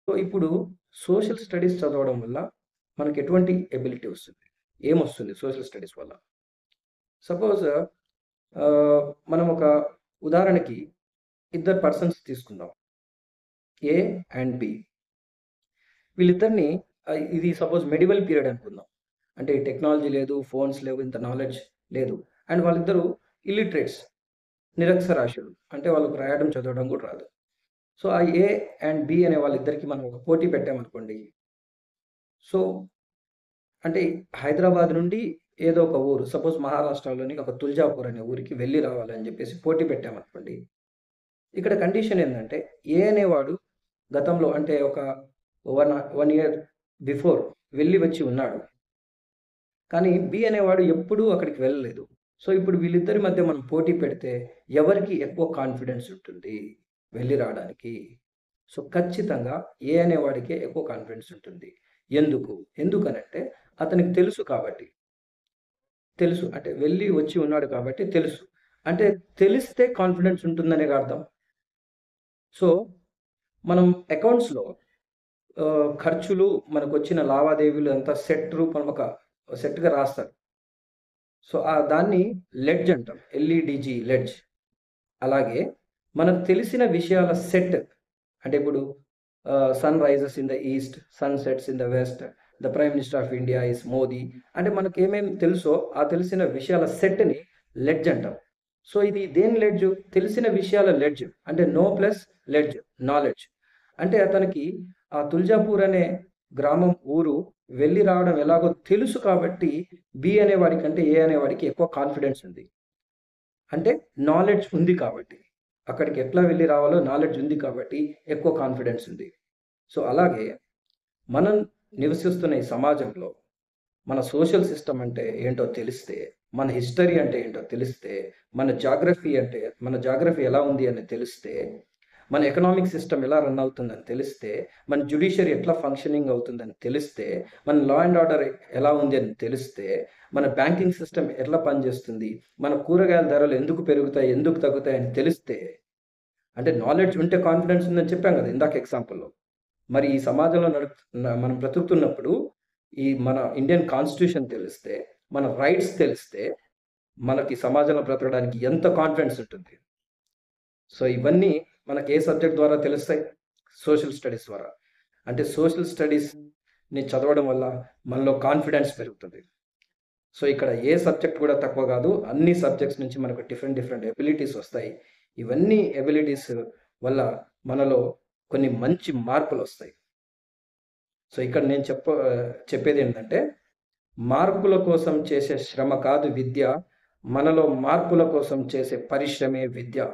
So, ఇప్పుడు social studies చదవడం వల్ల మనకు ఎటువంటి ఎబిలిటీ వస్తుంది? ఏమొస్తుంది సోషల్ స్టడీస్ వల్ల? సపోజ్ మనం ఒక ఉదాహరణకి ఇద్దరు పర్సన్స్ తీసుకుందాం. A and B. వీళ్ళిద్దరిని ఇది సపోజ్ మెడివల్ పీరియడ్ అనుకుందాం. అంటే టెక్నాలజీ లేదు, ఫోన్స్ లేవు, ఇంత నాలెడ్జ్ లేదు. అండ్ వాళ్ళిద్దరూ ఇల్లిటరేట్స్, నిరక్షరాస్యులు. అంటే వాళ్ళకి రాయడం, చదవడం కూడా రాదు. సో, ఆ ఏ అండ్ బి అనే వాళ్ళిద్దరికీ మనం ఒక పోటీ పెట్టామనుకోండి. సో, అంటే హైదరాబాద్ నుండి ఏదో ఒక ఊరు, సపోజ్ మహారాష్ట్రలోని ఒక తుల్జాపూర్ అనే ఊరికి వెళ్లి రావాలని చెప్పేసి పోటీ పెట్టామనుకోండి. ఇక్కడ కండిషన్ ఏందంటే, ఏ అనేవాడు గతంలో అంటే ఒక 1 ఇయర్ బిఫోర్ వెళ్ళి వచ్చి ఉన్నాడు. కానీ బి అనేవాడు ఎప్పుడూ అక్కడికి వెళ్ళలేదు. సో, ఇప్పుడు వీళ్ళిద్దరి మధ్య మనం పోటీ పెడితే ఎవరికి ఎక్కువ కాన్ఫిడెన్స్ ఉంటుంది వెళ్లి రావడానికి? సో, ఖచ్చితంగా ఏ అనేవాడికే ఎక్కువ కాన్ఫిడెన్స్ ఉంటుంది. ఎందుకు? ఎందుకనంటే అతనికి తెలుసు కాబట్టి. తెలుసు. అంటే వెళ్ళి వచ్చి ఉన్నాడు కాబట్టి తెలుసు. అంటే తెలిస్తే కాన్ఫిడెన్స్ ఉంటుందనే అర్థం. సో, మనం అకౌంట్స్‌లో ఖర్చులు, మనకొచ్చిన లావాదేవీలు అంతా సెట్ రూపంలో ఒక సెట్‌గా రాస్తారు. సో, దాన్ని లెడ్జ్ అంటాం. LEDG ledge. అలాగే మనకు తెలిసిన విషయాల సెట్ అంటే ఇప్పుడు sun rises in the east, sun sets in the west, the prime minister of India is Modi. అంటే మనకేమేమి తెలుసో ఆ తెలిసిన విషయాల సెట్‌ని లెడ్జ్ అంటాం. సో, ఇది దేని లెడ్జ్? తెలిసిన విషయాల లెడ్జ్. అంటే నో ప్లస్ లెడ్జ్, నాలెడ్జ్. అంటే అతనికి ఆ తుల్జాపూర్ అనే గ్రామం, ఊరు వెళ్లి రావడం ఎలాగో తెలుసు కాబట్టి బి అనేవాడికంటే ఏ అనేవాడికి ఎక్కువ కాన్ఫిడెన్స్ ఉంది. అంటే నాలెడ్జ్ ఉంది కాబట్టి. అక్కడికి ఎట్లా వెళ్లి రావాలో నాలెడ్జ్ ఉంది కాబట్టి ఎక్కువ కాన్ఫిడెన్స్ ఉంది. సో, అలాగే మనం నివసిస్తున్న ఈ సమాజంలో మన సోషల్ సిస్టమ్ అంటే ఏంటో తెలిస్తే, మన హిస్టరీ అంటే ఏంటో తెలిస్తే, మన జాగ్రఫీ ఎలా ఉంది అని తెలిస్తే, మన ఎకనామిక్ సిస్టమ్ ఎలా రన్ అవుతుందని తెలిస్తే, మన జ్యుడిషియరీ ఎట్లా ఫంక్షనింగ్ అవుతుందని తెలిస్తే, మన లా అండ్ ఆర్డర్ ఎలా ఉంది అని తెలిస్తే, మన బ్యాంకింగ్ సిస్టమ్ ఎట్లా పనిచేస్తుంది, మన కూరగాయల ధరలు ఎందుకు పెరుగుతాయి, ఎందుకు తగ్గుతాయి అని తెలిస్తే, అంటే నాలెడ్జ్ ఉంటే కాన్ఫిడెన్స్ ఉందని చెప్పాం కదా ఇందాక ఎగ్జాంపుల్‌లో. మరి ఈ సమాజంలో మనం బ్రతుకుతున్నప్పుడు ఈ మన ఇండియన్ కాన్స్టిట్యూషన్ తెలిస్తే, మన రైట్స్ తెలిస్తే, మనకి సమాజంలో బ్రతకడానికి ఎంత కాన్ఫిడెన్స్ ఉంటుంది. సో, ఇవన్నీ మనకి ఏ సబ్జెక్ట్ ద్వారా తెలుస్తాయి? సోషల్ స్టడీస్ ద్వారా. అంటే సోషల్ స్టడీస్‌ని చదవడం వల్ల మనలో కాన్ఫిడెన్స్ పెరుగుతుంది. సో, ఇక్కడ ఏ సబ్జెక్ట్ కూడా తక్కువ కాదు. అన్ని సబ్జెక్ట్స్ నుంచి మనకు డిఫరెంట్ డిఫరెంట్ ఎబిలిటీస్ వస్తాయి. ఇవన్నీ ఎబిలిటీస్ వల్ల మనలో కొన్ని మంచి మార్పులొస్తాయి. సో, ఇక్కడ నేను చెప్పేదేంటంటే, మార్కుల కోసం చేసే శ్రమ కాదు విద్య. మనలో మార్పుల కోసం చేసే పరిశ్రమే విద్య.